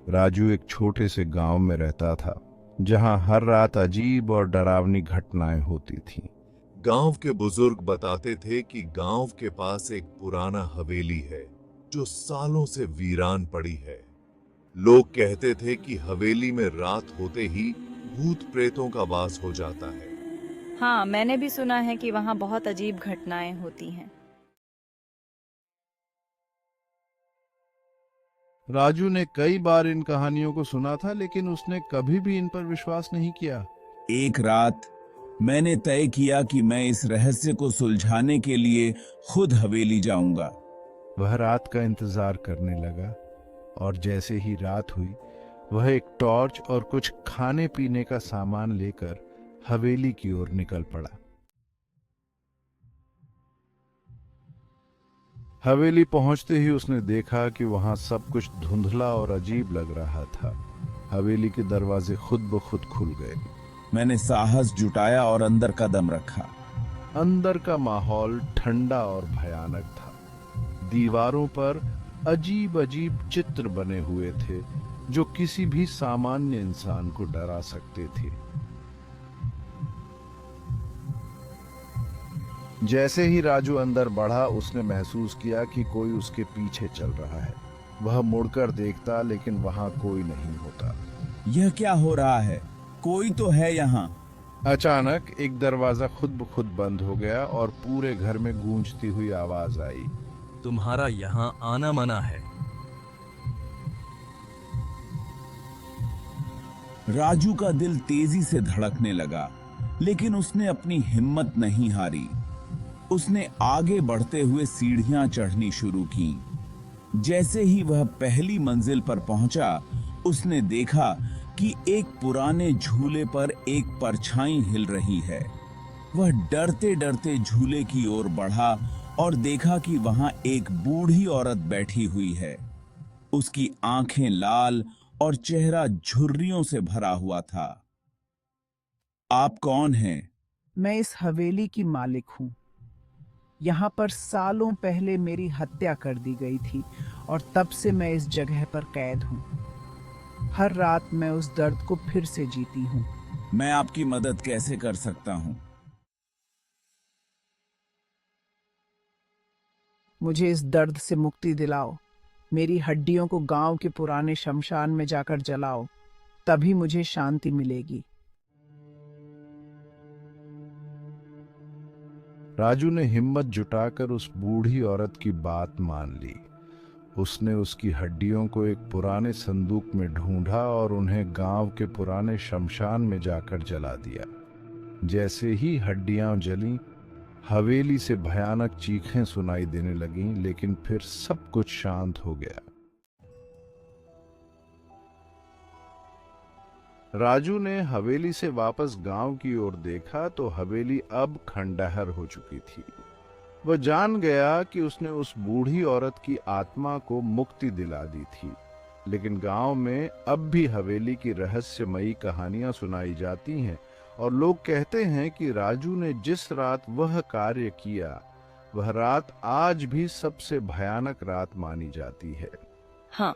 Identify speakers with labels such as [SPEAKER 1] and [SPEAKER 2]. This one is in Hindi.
[SPEAKER 1] राजू एक छोटे से गांव में रहता था, जहां हर रात अजीब और डरावनी घटनाएं होती थीं।
[SPEAKER 2] गांव के बुजुर्ग बताते थे कि गांव के पास एक पुराना हवेली है जो सालों से वीरान पड़ी है। लोग कहते थे कि हवेली में रात होते ही भूत प्रेतों का वास हो जाता है।
[SPEAKER 3] हाँ, मैंने भी सुना है कि वहाँ बहुत अजीब घटनाएं होती हैं।
[SPEAKER 1] राजू ने कई बार इन कहानियों को सुना था, लेकिन उसने कभी भी इन पर विश्वास नहीं किया।
[SPEAKER 4] एक रात मैंने तय किया कि मैं इस रहस्य को सुलझाने के लिए खुद हवेली जाऊंगा।
[SPEAKER 1] वह रात का इंतजार करने लगा, और जैसे ही रात हुई, वह एक टॉर्च और कुछ खाने पीने का सामान लेकर हवेली की ओर निकल पड़ा। हवेली पहुंचते ही उसने देखा कि वहां सब कुछ धुंधला और अजीब लग रहा था। हवेली के दरवाजे खुद ब खुद खुल गए।
[SPEAKER 4] मैंने साहस जुटाया और अंदर कदम रखा।
[SPEAKER 1] अंदर का माहौल ठंडा और भयानक था। दीवारों पर अजीब अजीब चित्र बने हुए थे, जो किसी भी सामान्य इंसान को डरा सकते थे। जैसे ही राजू अंदर बढ़ा, उसने महसूस किया कि कोई उसके पीछे चल रहा है। वह मुड़कर देखता, लेकिन वहां कोई नहीं होता।
[SPEAKER 4] यह क्या हो रहा है? कोई तो है यहाँ।
[SPEAKER 1] अचानक एक दरवाजा खुद ब खुद बंद हो गया और पूरे घर में गूंजती हुई आवाज आई।
[SPEAKER 5] तुम्हारा यहाँ आना मना है।
[SPEAKER 4] राजू का दिल तेजी से धड़कने लगा, लेकिन उसने अपनी हिम्मत नहीं हारी। उसने आगे बढ़ते हुए सीढ़ियां चढ़नी शुरू की। जैसे ही वह पहली मंजिल पर पहुंचा, उसने देखा कि एक पुराने झूले पर एक परछाई हिल रही है। वह डरते डरते झूले की ओर बढ़ा और देखा कि वहां एक बूढ़ी औरत बैठी हुई है। उसकी आंखें लाल और चेहरा झुर्रियों से भरा हुआ था। आप कौन हैं?
[SPEAKER 6] मैं इस हवेली की मालिक हूँ। यहाँ पर सालों पहले मेरी हत्या कर दी गई थी और तब से मैं इस जगह पर कैद हूँ। हर रात मैं उस दर्द को फिर से जीती हूँ।
[SPEAKER 4] मैं आपकी मदद कैसे कर सकता हूँ?
[SPEAKER 6] मुझे इस दर्द से मुक्ति दिलाओ। मेरी हड्डियों को गांव के पुराने शमशान में जाकर जलाओ, तभी मुझे शांति मिलेगी।
[SPEAKER 1] राजू ने हिम्मत जुटाकर उस बूढ़ी औरत की बात मान ली। उसने उसकी हड्डियों को एक पुराने संदूक में ढूंढा और उन्हें गांव के पुराने शमशान में जाकर जला दिया। जैसे ही हड्डियां जलीं, हवेली से भयानक चीखें सुनाई देने लगीं, लेकिन फिर सब कुछ शांत हो गया। राजू ने हवेली से वापस गांव की ओर देखा तो हवेली अब खंडहर हो चुकी थी। वह जान गया कि उसने उस बूढ़ी औरत की आत्मा को मुक्ति दिला दी थी, लेकिन गांव में अब भी हवेली की रहस्यमयी कहानियां सुनाई जाती हैं और लोग कहते हैं कि राजू ने जिस रात वह कार्य किया, वह रात आज भी सबसे भयानक रात मानी जाती है।
[SPEAKER 3] हाँ,